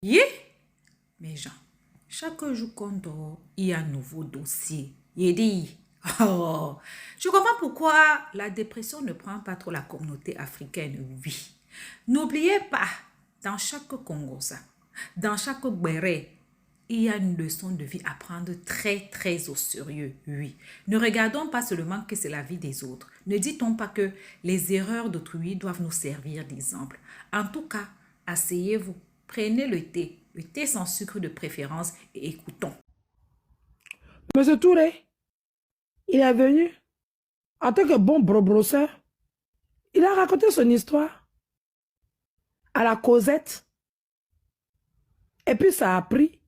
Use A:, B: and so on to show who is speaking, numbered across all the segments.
A: Yeah, mes gens, chaque jour qu'on dort, il y a un nouveau dossier. Il dit, oh, je comprends pourquoi la dépression ne prend pas trop la communauté africaine, oui. N'oubliez pas, dans chaque Congosa, dans chaque Béré, il y a une leçon de vie à prendre très, très au sérieux, oui. Ne regardons pas seulement que c'est la vie des autres. Ne dit-on pas que les erreurs d'autrui doivent nous servir d'exemple. En tout cas, asseyez-vous, prenez le thé sans sucre de préférence et écoutons.
B: Monsieur Touré, il est venu en tant que bon brosseur. Il a raconté son histoire à la Cosette. Et puis ça a pris.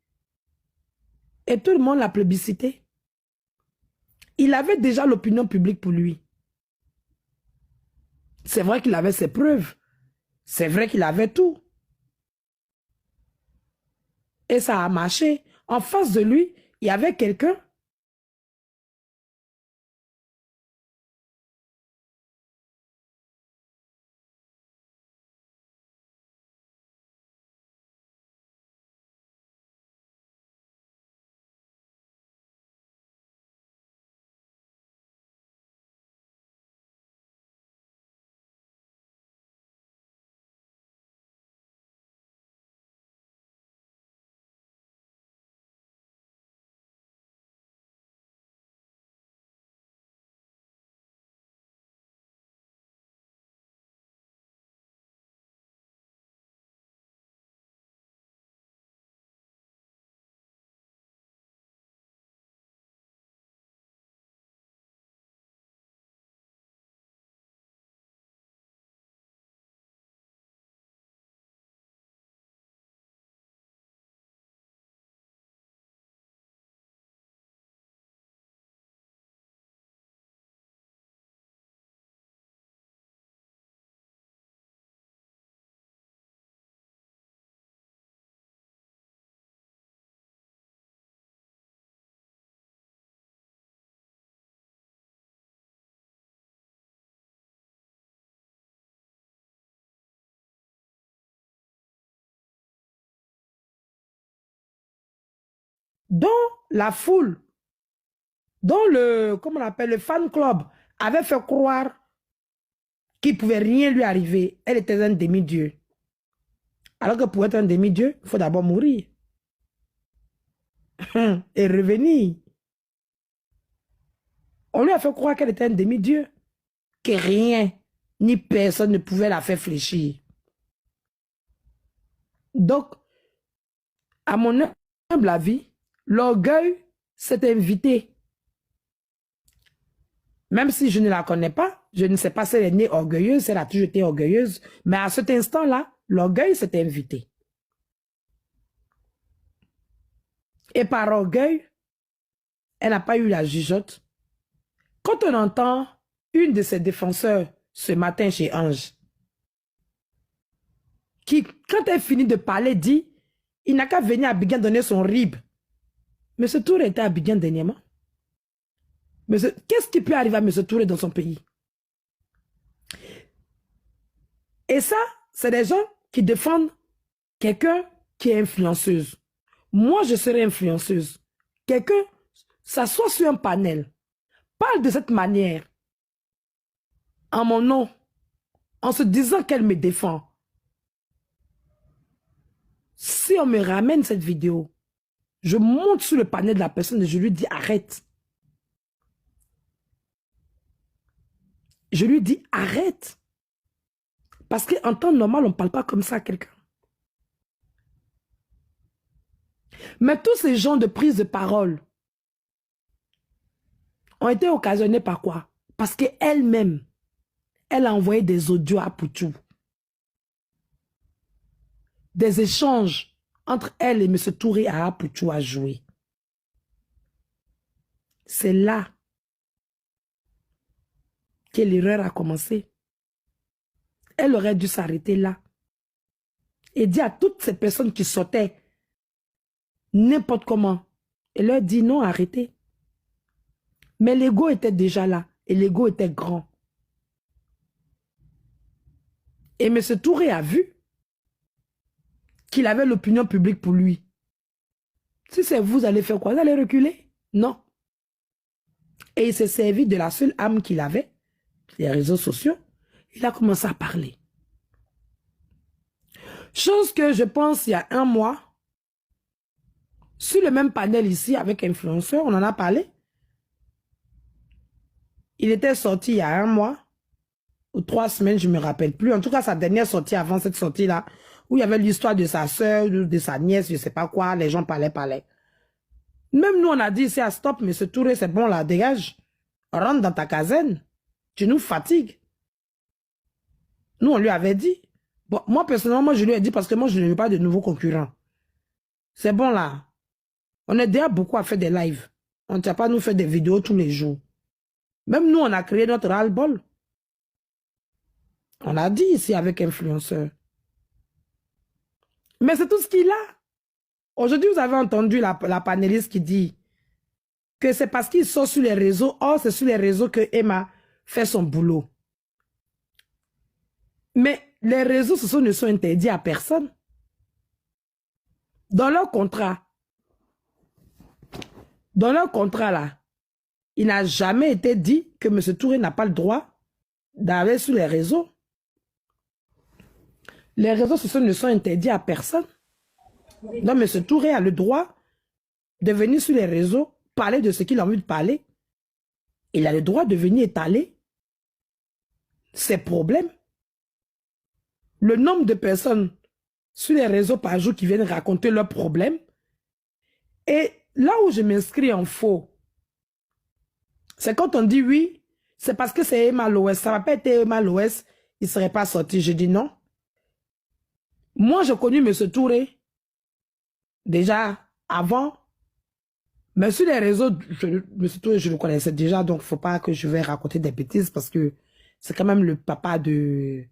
B: Et tout le monde l'a plébiscité. Il avait déjà l'opinion publique pour lui. C'est vrai qu'il avait ses preuves. C'est vrai qu'il avait tout. Et ça a marché. En face de lui, il y avait quelqu'un. Dont la foule, dont le, comment on appelle, le fan club avait fait croire qu'il ne pouvait rien lui arriver. Elle était un demi-dieu. Alors que pour être un demi-dieu, il faut d'abord mourir. Et revenir. On lui a fait croire qu'elle était un demi-dieu. Que rien, ni personne ne pouvait la faire fléchir. Donc, à mon humble avis, l'orgueil s'est invité. Même si je ne la connais pas, je ne sais pas si elle est née orgueilleuse, si elle a toujours été orgueilleuse, mais à cet instant-là, l'orgueil s'est invité. Et par orgueil, elle n'a pas eu la jugeote. Quand on entend une de ses défenseurs ce matin chez Ange, qui, quand elle finit de parler, dit, il n'a qu'à venir à Abidjan donner son rib. M. Touré était à Abidjan dernièrement. Qu'est-ce qui peut arriver à M. Touré dans son pays? Et ça, c'est des gens qui défendent quelqu'un qui est influenceuse. Moi, je serais influenceuse. Quelqu'un s'assoit sur un panel, parle de cette manière, en mon nom, en se disant qu'elle me défend. Si on me ramène cette vidéo, je monte sur le panel de la personne et je lui dis arrête. Je lui dis arrête. Parce qu'en temps normal, on ne parle pas comme ça à quelqu'un. Mais tous ces gens de prise de parole ont été occasionnés par quoi? Parce qu'elle-même, elle a envoyé des audios à Poutou. Des échanges entre elle et M. Touré à Poutou à jouer. C'est là que l'erreur a commencé. Elle aurait dû s'arrêter là. Et dire à toutes ces personnes qui sortaient n'importe comment. Elle leur dit non, arrêtez. Mais l'ego était déjà là. Et l'ego était grand. Et M. Touré a vu. qu'il avait l'opinion publique pour lui. Si c'est vous, allez faire quoi? Vous allez reculer? Non. Et il s'est servi de la seule âme qu'il avait, les réseaux sociaux. Il a commencé à parler. Chose que je pense il y a un mois, sur le même panel ici avec influenceurs, on en a parlé. Il était sorti il y a un mois, ou 3 semaines, je ne me rappelle plus. En tout cas, sa dernière sortie avant cette sortie-là, où il y avait l'histoire de sa soeur, de sa nièce, je ne sais pas quoi, les gens parlaient. Même nous, on a dit ici à stop, mais ce Touré, c'est bon là, dégage. Rentre dans ta caserne. Tu nous fatigues. Nous, on lui avait dit. Bon, moi, personnellement, moi, je lui ai dit parce que moi, je ne veux pas de nouveaux concurrents. C'est bon là. On est déjà beaucoup à faire des lives. On ne tient pas à nous faire des vidéos tous les jours. Même nous, on a créé notre ras-le-bol. On l'a dit ici avec influenceur. Mais c'est tout ce qu'il a. Aujourd'hui, vous avez entendu la panéliste qui dit que c'est parce qu'il sort sur les réseaux. Or, c'est sur les réseaux que Emma fait son boulot. Mais les réseaux sociaux ne sont interdits à personne. Dans leur contrat là, il n'a jamais été dit que M. Touré n'a pas le droit d'aller sur les réseaux. Les réseaux sociaux ne sont interdits à personne. Donc, M. Touré a le droit de venir sur les réseaux, parler de ce qu'il a envie de parler. Il a le droit de venir étaler ses problèmes. Le nombre de personnes sur les réseaux par jour qui viennent raconter leurs problèmes. Et là où je m'inscris en faux, c'est quand on dit oui, c'est parce que c'est Emma Loès. Ça n'a pas été Emma Loès, il ne serait pas sorti. Je dis non. Moi, j'ai connu M. Touré déjà avant. Mais sur les réseaux, M. Touré, je le connaissais déjà, donc il ne faut pas que je vais raconter des bêtises parce que c'est quand même le papa de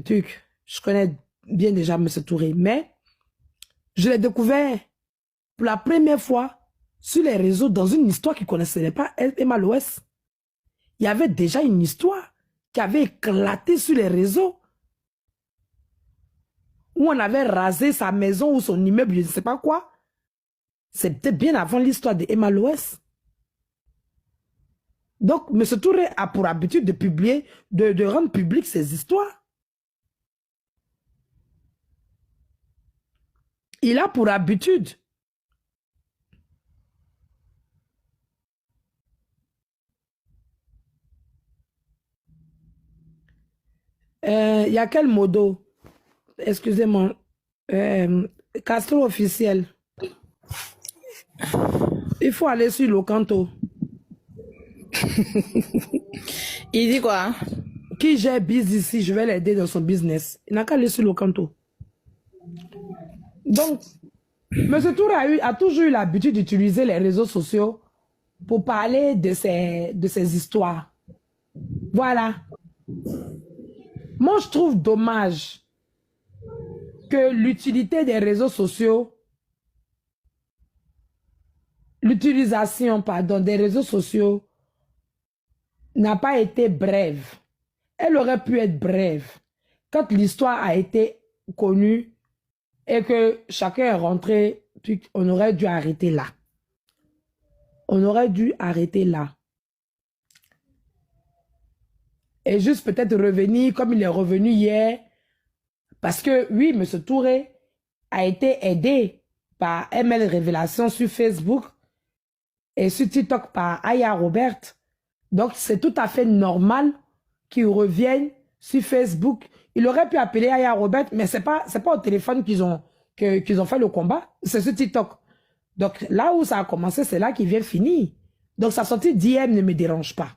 B: trucs. Je connais bien déjà M. Touré, mais je l'ai découvert pour la première fois sur les réseaux dans une histoire qu'il ne connaissait pas, Emma Loès. Il y avait déjà une histoire qui avait éclaté sur les réseaux où on avait rasé sa maison ou son immeuble, je ne sais pas quoi. C'était bien avant l'histoire de Emma Loès. Donc, M. Touré a pour habitude de publier, de rendre public ses histoires. Il a pour habitude il y a quel modo? Excusez-moi. Castro officiel. Il faut aller sur Locanto.
C: Il dit quoi?
B: Qui gère biz ici, je vais l'aider dans son business. Il n'a qu'à aller sur Locanto. Donc, M. Touré a toujours eu l'habitude d'utiliser les réseaux sociaux pour parler de ses histoires. Voilà. Moi, je trouve dommage que l'utilité des réseaux sociaux, l'utilisation, pardon, des réseaux sociaux n'a pas été brève. Elle aurait pu être brève quand l'histoire a été connue et que chacun est rentré, on aurait dû arrêter là. On aurait dû arrêter là. Et juste peut-être revenir comme il est revenu hier. Parce que oui, M. Touré a été aidé par ML Révélation sur Facebook et sur TikTok par Aya Robert. Donc c'est tout à fait normal qu'il revienne sur Facebook. Il aurait pu appeler Aya Robert, mais c'est pas au téléphone qu'ils ont fait le combat. C'est sur TikTok. Donc là où ça a commencé, c'est là qu'il vient finir. Donc sa sortie d'hier ne me dérange pas.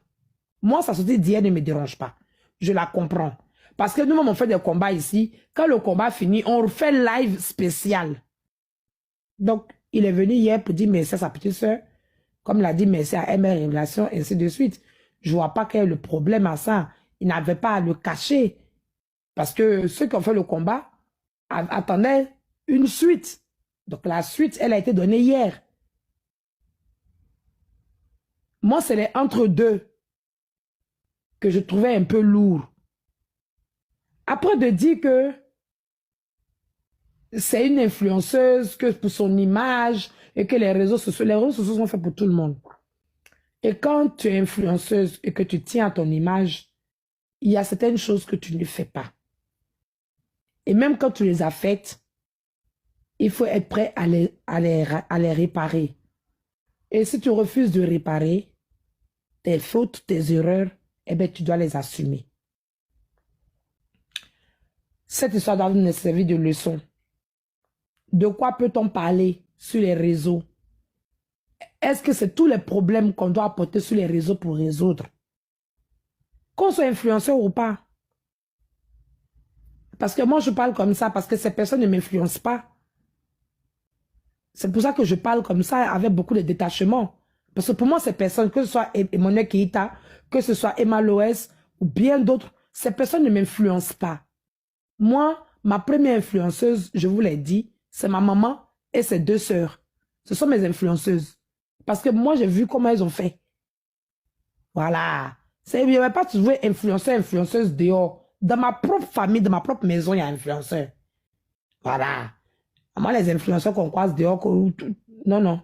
B: Moi, sa sortie d'hier ne me dérange pas. Je la comprends. Parce que nous-mêmes, on fait des combats ici. Quand le combat finit, on refait live spécial. Donc, il est venu hier pour dire merci à sa petite soeur. Comme l'a dit merci à MR Révélation, ainsi de suite. Je ne vois pas quel est le problème à ça. Il n'avait pas à le cacher. Parce que ceux qui ont fait le combat attendaient une suite. Donc, la suite, elle a été donnée hier. Moi, c'est les entre-deux que je trouvais un peu lourd. Après de dire que c'est une influenceuse que pour son image et que les réseaux sociaux sont faits pour tout le monde. Et quand tu es influenceuse et que tu tiens à ton image, il y a certaines choses que tu ne fais pas. Et même quand tu les as faites, il faut être prêt à les réparer. Et si tu refuses de réparer tes fautes, tes erreurs, eh bien, tu dois les assumer. Cette histoire doit nous servir de leçon. De quoi peut-on parler sur les réseaux? Est-ce que c'est tous les problèmes qu'on doit apporter sur les réseaux pour résoudre? Qu'on soit influenceur ou pas. Parce que moi, je parle comme ça, parce que ces personnes ne m'influencent pas. C'est pour ça que je parle comme ça, avec beaucoup de détachement. Parce que pour moi, ces personnes, que ce soit Emmanuel Keïta, que ce soit Emma Loès, ou bien d'autres, ces personnes ne m'influencent pas. Moi, ma première influenceuse, je vous l'ai dit, c'est ma maman et ses deux sœurs. Ce sont mes influenceuses. Parce que moi, j'ai vu comment elles ont fait. Voilà. Il n'y avait pas toujours influenceuse dehors. Dans ma propre famille, dans ma propre maison, il y a influenceur. Voilà. Moi, les influenceurs qu'on croise dehors, non, non.